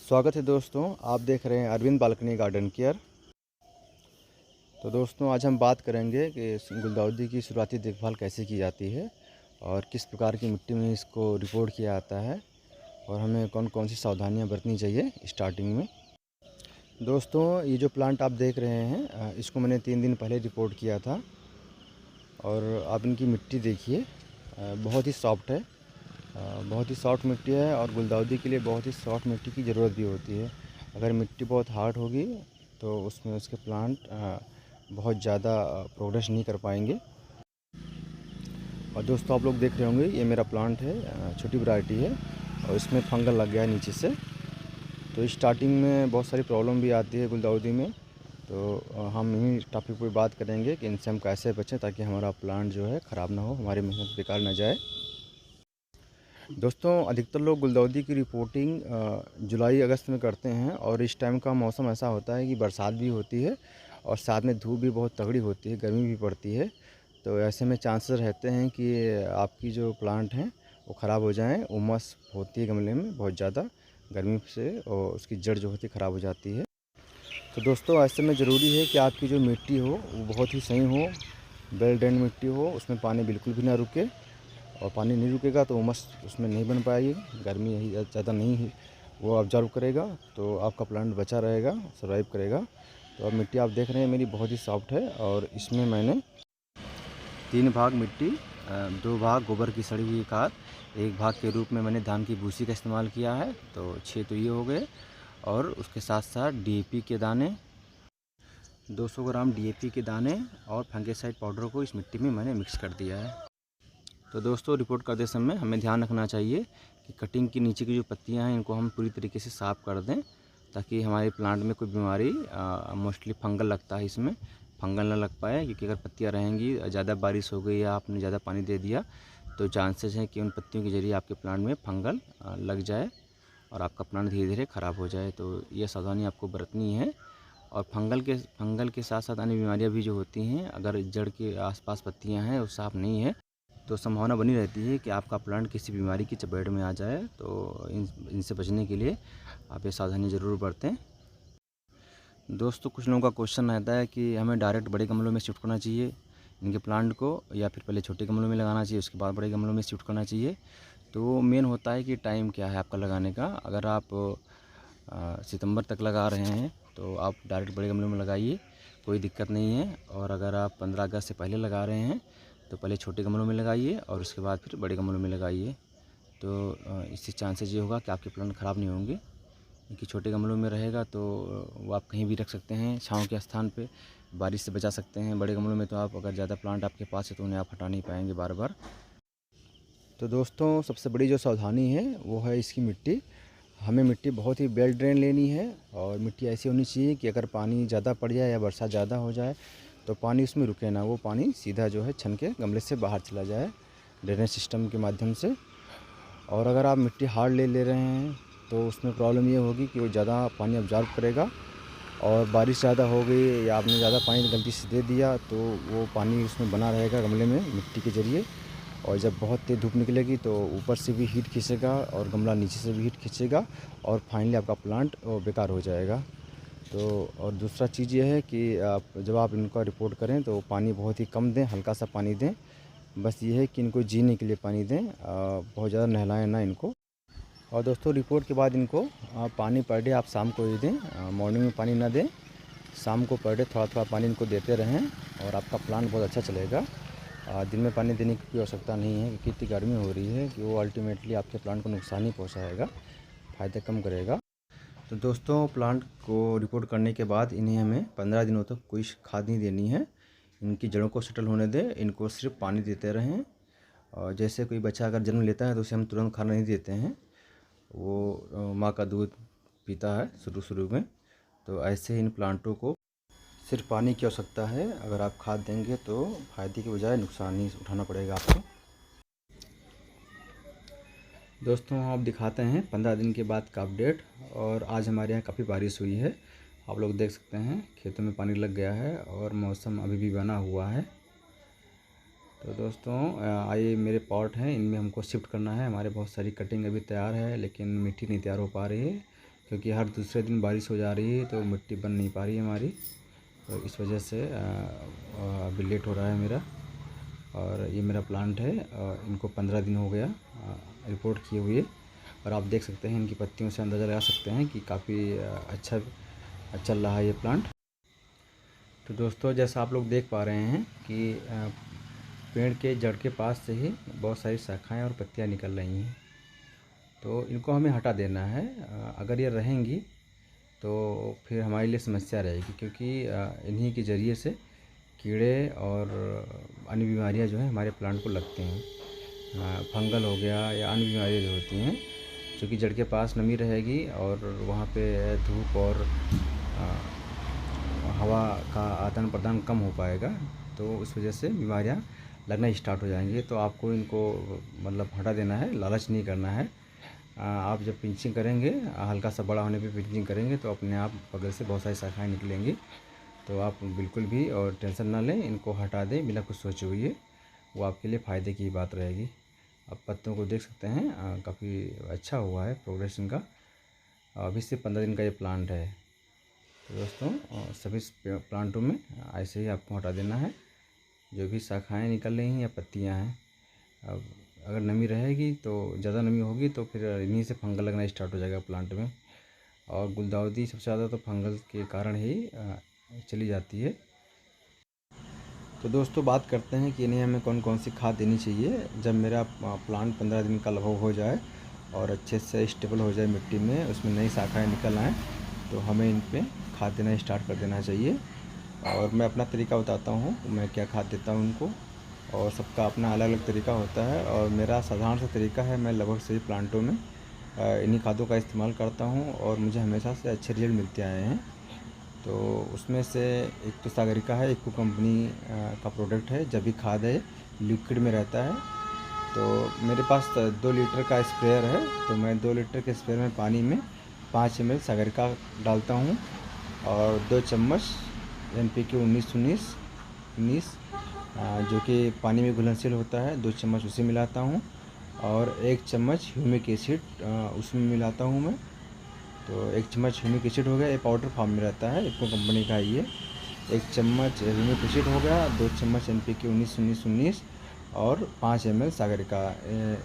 स्वागत है दोस्तों। आप देख रहे हैं अरविंद बालकनी गार्डन केयर। तो दोस्तों आज हम बात करेंगे कि गुलदाउदी की शुरुआती देखभाल कैसे की जाती है और किस प्रकार की मिट्टी में इसको रिपोर्ट किया जाता है और हमें कौन कौन सी सावधानियां बरतनी चाहिए स्टार्टिंग में। दोस्तों ये जो प्लांट आप देख रहे हैं इसको मैंने 3 दिन पहले रिपोर्ट किया था और आप इनकी मिट्टी देखिए, बहुत ही सॉफ्ट है। बहुत ही सॉफ्ट मिट्टी है और गुलदाउदी के लिए बहुत ही सॉफ्ट मिट्टी की ज़रूरत भी होती है। अगर मिट्टी बहुत हार्ड होगी तो उसमें उसके प्लांट बहुत ज़्यादा प्रोग्रेस नहीं कर पाएंगे। और दोस्तों आप लोग देख रहे होंगे ये मेरा प्लांट है, छोटी वैरायटी है और इसमें फंगल लग गया है नीचे से। तो स्टार्टिंग में बहुत सारी प्रॉब्लम भी आती है गुलदाउदी में। तो हम इन्हीं टॉपिक पर बात करेंगे कि इनसे हम कैसे बचें ताकि हमारा प्लांट जो है ख़राब ना हो, हमारी मेहनत बेकार ना जाए। दोस्तों अधिकतर लोग गुलदाउदी की रिपोर्टिंग जुलाई अगस्त में करते हैं और इस टाइम का मौसम ऐसा होता है कि बरसात भी होती है और साथ में धूप भी बहुत तगड़ी होती है, गर्मी भी पड़ती है। तो ऐसे में चांसेस रहते हैं कि आपकी जो प्लांट हैं वो ख़राब हो जाएं। उमस होती है गमले में बहुत ज़्यादा गर्मी से और उसकी जड़ जो होती है ख़राब हो जाती है। तो दोस्तों ऐसे में ज़रूरी है कि आपकी जो मिट्टी हो वो बहुत ही सही हो, वेल ड्रेन मिट्टी हो, उसमें पानी बिल्कुल भी ना रुके। और पानी नहीं रुकेगा तो उमस उसमें नहीं बन पाएगी, गर्मी यही ज़्यादा नहीं वो ऑब्जर्व करेगा, तो आपका प्लांट बचा रहेगा, सर्वाइव करेगा। तो अब मिट्टी आप देख रहे हैं मेरी बहुत ही सॉफ्ट है और इसमें मैंने 3 भाग मिट्टी, 2 भाग गोबर की सड़ी हुई खाद, 1 भाग के रूप में मैंने धान की भूसी का इस्तेमाल किया है। तो 6 तो ये हो गए और उसके साथ साथ डीएपी के दाने, 200 ग्राम डीएपी के दाने और फंगिसाइड पाउडर को इस मिट्टी में मैंने मिक्स कर दिया है। तो दोस्तों रिपोर्ट करते समय हमें ध्यान रखना चाहिए कि कटिंग के नीचे की जो पत्तियां हैं इनको हम पूरी तरीके से साफ़ कर दें ताकि हमारे प्लांट में कोई बीमारी, मोस्टली फंगल लगता है इसमें, फंगल ना लग पाए। क्योंकि अगर पत्तियां रहेंगी, ज़्यादा बारिश हो गई या आपने ज़्यादा पानी दे दिया तो चांसेस हैं कि उन पत्तियों के जरिए आपके प्लांट में फंगल लग जाए और आपका प्लांट धीरे धीरे ख़राब हो जाए। तो ये सावधानी आपको बरतनी है। और फंगल के साथ साथ अन्य बीमारियाँ भी जो होती हैं, अगर जड़ के आसपास पत्तियाँ हैं वो साफ़ नहीं है तो संभावना बनी रहती है कि आपका प्लांट किसी बीमारी की चपेट में आ जाए। तो इनसे बचने के लिए आप ये सावधानी ज़रूर बरतें। दोस्तों कुछ लोगों का क्वेश्चन रहता है कि हमें डायरेक्ट बड़े गमलों में शिफ्ट करना चाहिए इनके प्लांट को या फिर पहले छोटे गमलों में लगाना चाहिए उसके बाद बड़े गमलों में शिफ्ट करना चाहिए। तो मेन होता है कि टाइम क्या है आपका लगाने का। अगर आप सितंबर तक लगा रहे हैं तो आप डायरेक्ट बड़े गमलों में लगाइए, कोई दिक्कत नहीं है। और अगर आप 15 अगस्त से पहले लगा रहे हैं तो पहले छोटे गमलों में लगाइए और उसके बाद फिर बड़े गमलों में लगाइए। तो इससे चांसेस ये होगा कि आपके प्लांट ख़राब नहीं होंगे। क्योंकि छोटे गमलों में रहेगा तो वो आप कहीं भी रख सकते हैं, छाँव के स्थान पे बारिश से बचा सकते हैं। बड़े गमलों में तो आप अगर ज़्यादा प्लांट आपके पास है तो उन्हें आप हटा नहीं पाएंगे बार बार। तो दोस्तों सबसे बड़ी जो सावधानी है वो है इसकी मिट्टी। हमें मिट्टी बहुत ही वेल ड्रेन लेनी है और मिट्टी ऐसी होनी चाहिए कि अगर पानी ज़्यादा पड़ जाए या बरसात ज़्यादा हो जाए तो पानी उसमें रुके ना, वो पानी सीधा जो है छन के गमले से बाहर चला जाए ड्रेनेज सिस्टम के माध्यम से। और अगर आप मिट्टी हार्ड ले रहे हैं तो उसमें प्रॉब्लम ये होगी कि वो ज़्यादा पानी ऑब्जर्व करेगा और बारिश ज़्यादा हो गई या आपने ज़्यादा पानी गलती से दे दिया तो वो पानी उसमें बना रहेगा गमले में मिट्टी के ज़रिए। और जब बहुत तेज़ धूप निकलेगी तो ऊपर से भी हीट खींचेगा और गमला नीचे से भी हीट खींचेगा और फाइनली आपका प्लांट बेकार हो जाएगा। तो और दूसरा चीज़ ये है कि आप जब आप इनका रिपोर्ट करें तो पानी बहुत ही कम दें, हल्का सा पानी दें। बस ये है कि इनको जीने के लिए पानी दें, बहुत ज़्यादा नहलाएं ना इनको। और दोस्तों रिपोर्ट के बाद इनको पानी पर डे आप शाम को ही दें, मॉर्निंग में पानी ना दें, शाम को पर डे थोड़ा थोड़ा पानी इनको देते रहें और आपका प्लांट बहुत अच्छा चलेगा। दिन में पानी देने की कोई आवश्यकता नहीं है क्योंकि इतनी गर्मी हो रही है कि वो अल्टीमेटली आपके प्लांट को नुकसान ही पहुंचाएगा, फ़ायदे कम करेगा। तो दोस्तों प्लांट को रिपोर्ट करने के बाद इन्हें हमें 15 दिनों तक कोई खाद नहीं देनी है। इनकी जड़ों को सेटल होने दें, इनको सिर्फ पानी देते रहें। और जैसे कोई बच्चा अगर जन्म लेता है तो उसे हम तुरंत खाना नहीं देते हैं, वो माँ का दूध पीता है शुरू शुरू में। तो ऐसे इन प्लांटों को सिर्फ पानी की आवश्यकता है। अगर आप खाद देंगे तो फ़ायदे के बजाय नुकसान ही उठाना पड़ेगा आपको। दोस्तों आप दिखाते हैं 15 दिन के बाद का अपडेट। और आज हमारे यहाँ काफ़ी बारिश हुई है, आप लोग देख सकते हैं खेतों में पानी लग गया है और मौसम अभी भी बना हुआ है। तो दोस्तों आइए मेरे पॉट हैं, इनमें हमको शिफ्ट करना है। हमारे बहुत सारी कटिंग अभी तैयार है लेकिन मिट्टी नहीं तैयार हो पा रही है। क्योंकि हर दूसरे दिन बारिश हो जा रही है तो मिट्टी बन नहीं पा रही है हमारी, तो इस वजह से अभी लेट हो रहा है मेरा। और ये मेरा प्लांट है, इनको 15 दिन हो गया रिपोर्ट किए हुए, और आप देख सकते हैं इनकी पत्तियों से अंदाज़ा लगा सकते हैं कि काफ़ी अच्छा चल रहा है ये प्लांट। तो दोस्तों, जैसा आप लोग देख पा रहे हैं कि पेड़ के जड़ के पास से ही बहुत सारी शाखाएं और पत्तियां निकल रही हैं, तो इनको हमें हटा देना है। अगर ये रहेंगी तो फिर हमारे लिए समस्या रहेगी, क्योंकि इन्हीं के ज़रिए से कीड़े और अन्य बीमारियां जो हैं हमारे प्लांट को लगते हैं। फंगल हो गया या अन्य बीमारियां जो होती हैं, क्योंकि जड़ के पास नमी रहेगी और वहाँ पे धूप और हवा का आदान प्रदान कम हो पाएगा, तो उस वजह से बीमारियां लगना स्टार्ट हो जाएंगी। तो आपको इनको मतलब हटा देना है, लालच नहीं करना है। आप जब पिंचिंग करेंगे, हल्का सा बड़ा होने पे पिंचिंग करेंगे तो अपने आप बगल से बहुत सारी शाखाएं निकलेंगी। तो आप बिल्कुल भी और टेंशन ना लें, इनको हटा दें बिना कुछ सोचे हुए, वो आपके लिए फ़ायदे की बात रहेगी। आप पत्तों को देख सकते हैं, काफ़ी अच्छा हुआ है प्रोग्रेस इनका। अभी से 15 दिन का ये प्लांट है। तो दोस्तों, सभी प्लांटों में ऐसे ही आपको हटा देना है जो भी शाखाएँ निकल रही हैं या पत्तियाँ हैं। अब अगर नमी रहेगी तो ज़्यादा नमी होगी तो फिर इन्हीं से फंगल लगना स्टार्ट हो जाएगा प्लांट में, और गुलदाउदी सबसे ज़्यादा तो फंगल के कारण ही चली जाती है। तो दोस्तों, बात करते हैं कि इन्हें हमें कौन कौन सी खाद देनी चाहिए जब मेरा प्लांट 15 दिन का लगभग हो जाए और अच्छे से स्टेबल हो जाए मिट्टी में, उसमें नई शाखाएँ निकल आएँ, तो हमें इन पर खाद देना स्टार्ट कर देना चाहिए। और मैं अपना तरीका बताता हूँ, मैं क्या खाद देता हूँ उनको, और सबका अपना अलग अलग तरीका होता है। और मेरा साधारण सा तरीका है, मैं लगभग सभी प्लांटों में इन्हीं खादों का इस्तेमाल करता हूँ और मुझे हमेशा से अच्छे रिजल्ट मिलते आए हैं। तो उसमें से एक तो सागरिका है, एक कंपनी का प्रोडक्ट है, जब भी खाद है लिक्विड में रहता है। तो मेरे पास 2 लीटर का स्प्रेयर है, तो मैं 2 लीटर के स्प्रेयर में पानी में 5 ml सागरिका डालता हूँ और 2 चम्मच NPK 19 जो कि पानी में घुलनशील होता है, 2 चम्मच उसे मिलाता हूँ और 1 चम्मच ह्यूमिक एसिड उसमें मिलाता हूँ मैं। तो 1 चम्मच ह्यूमिक एसिड हो गया, ये पाउडर फॉर्म में रहता है, इको कंपनी का ये। 1 चम्मच ह्यूमिक एसिड हो गया, 2 चम्मच NPK 19 और 5 ml सागरिका।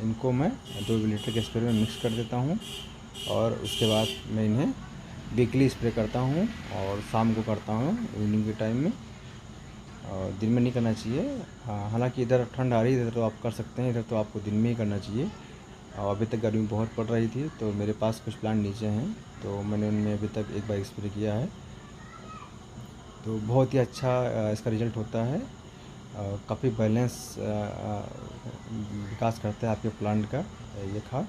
इनको मैं 2 लीटर के स्प्रे में मिक्स कर देता हूँ और उसके बाद मैं इन्हें वीकली स्प्रे करता हूँ और शाम को करता हूँ इवनिंग के टाइम में, और दिन में नहीं करना चाहिए। हालांकि इधर ठंड आ रही है, इधर तो आप कर सकते हैं, इधर तो आपको दिन में ही करना चाहिए। और अभी तक गर्मी बहुत पड़ रही थी, तो मेरे पास कुछ प्लांट नीचे हैं, तो मैंने उनमें अभी तक एक बार स्प्रे किया है, तो बहुत ही अच्छा इसका रिज़ल्ट होता है। काफ़ी बैलेंस विकास करता है आपके प्लांट का ये खाद।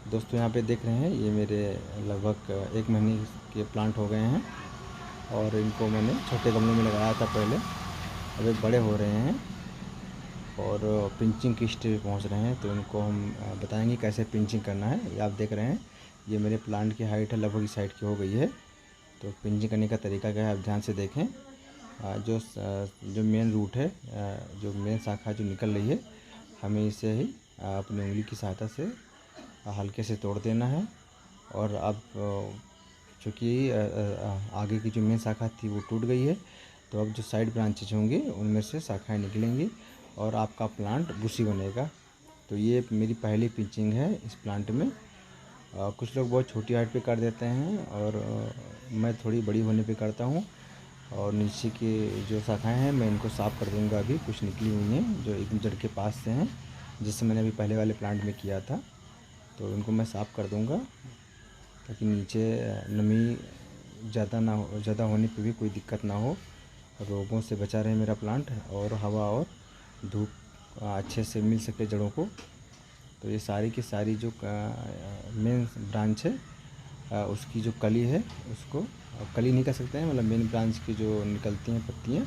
दोस्तों, यहाँ पे देख रहे हैं, ये मेरे लगभग 1 महीने के प्लांट हो गए हैं और इनको मैंने छोटे गमलों में लगाया था पहले, अब ये बड़े हो रहे हैं और पिंचिंग की स्टेज पहुँच रहे हैं। तो इनको हम बताएंगे कैसे पिंचिंग करना है। ये आप देख रहे हैं, ये मेरे प्लांट की हाइट है लगभग इस साइड की हो गई है। तो पिंचिंग करने का तरीका क्या है, आप ध्यान से देखें। जो मेन रूट है, जो मेन शाखा जो निकल रही है, हमें इसे ही अपनी उंगली की सहायता से हल्के से तोड़ देना है। और अब चूँकि आगे की जो मेन शाखा थी वो टूट गई है, तो अब जो साइड ब्रांचेज होंगे उनमें से शाखाएं निकलेंगी और आपका प्लांट बुशी बनेगा। तो ये मेरी पहली पिंचिंग है इस प्लांट में। कुछ लोग बहुत छोटी हाइट पे कर देते हैं और मैं थोड़ी बड़ी होने पे करता हूँ। और नीचे की जो शाखाएं हैं मैं इनको साफ़ कर दूंगा, अभी कुछ निकली हुई हैं जो एकदम जड़ के पास से हैं, जिससे मैंने अभी पहले वाले प्लांट में किया था। तो इनको मैं साफ़ कर दूंगा ताकि नीचे नमी ज़्यादा होने पे भी कोई दिक्कत ना हो, रोगों से बचा रहे मेरा प्लांट, और हवा और धूप अच्छे से मिल सके जड़ों को। तो ये सारी की सारी जो मेन ब्रांच है, उसकी जो कली है, उसको कली नहीं कह सकते हैं, मतलब मेन ब्रांच की जो निकलती हैं पत्तियाँ,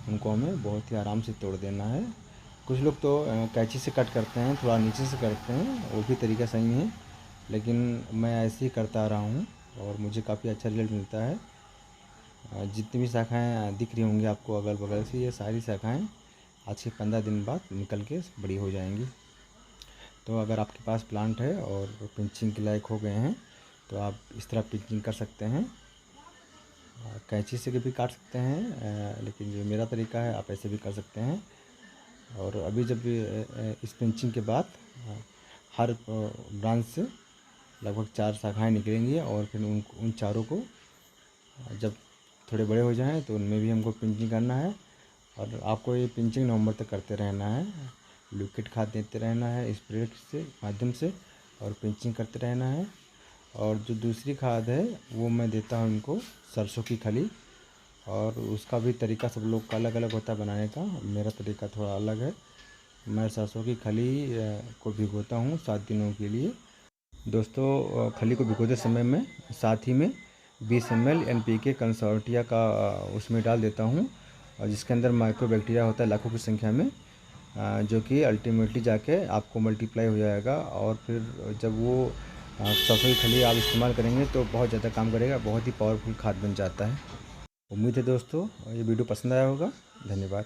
उनको हमें बहुत ही आराम से तोड़ देना है। कुछ लोग तो कैंची से कट करते हैं, थोड़ा नीचे से करते हैं, वो भी तरीका सही है, लेकिन मैं ऐसे ही करता आ रहा हूँ और मुझे काफ़ी अच्छा रिजल्ट मिलता है। जितनी भी शाखाएँ दिख रही होंगी आपको अगल बगल से, ये सारी शाखाएँ आज से 15 दिन बाद निकल के बड़ी हो जाएंगी। तो अगर आपके पास प्लांट है और पिंचिंग के लायक हो गए हैं, तो आप इस तरह पिंचिंग कर सकते हैं। कैंची से भी काट सकते हैं, लेकिन जो मेरा तरीका है आप ऐसे भी कर सकते हैं। और अभी जब इस पिंचिंग के बाद हर ब्रांच से लगभग 4 शाखाएँ निकलेंगी और फिर उन चारों को जब थोड़े बड़े हो जाएं तो उनमें भी हमको पिंचिंग करना है। और आपको ये पिंचिंग नवंबर तक करते रहना है। लिक्विड खाद देते रहना है स्प्रे से माध्यम से, और पिंचिंग करते रहना है। और जो दूसरी खाद है वो मैं देता हूँ इनको सरसों की खली, और उसका भी तरीका सब लोग का अलग अलग होता है बनाने का। मेरा तरीका थोड़ा अलग है। मैं सरसों की खली को भिगोता हूँ 7 दिनों के लिए। दोस्तों, खली को भिगोते समय में साथ ही में 20 ml NPK कंसोर्टिया का उसमें डाल देता हूँ, और जिसके अंदर माइक्रोबैक्टीरिया होता है लाखों की संख्या में, जो कि अल्टीमेटली जाके आपको मल्टीप्लाई हो जाएगा। और फिर जब वो सरसों की खली आप इस्तेमाल करेंगे तो बहुत ज़्यादा काम करेगा, बहुत ही पावरफुल खाद बन जाता है। उम्मीद है दोस्तों ये वीडियो पसंद आया होगा। धन्यवाद।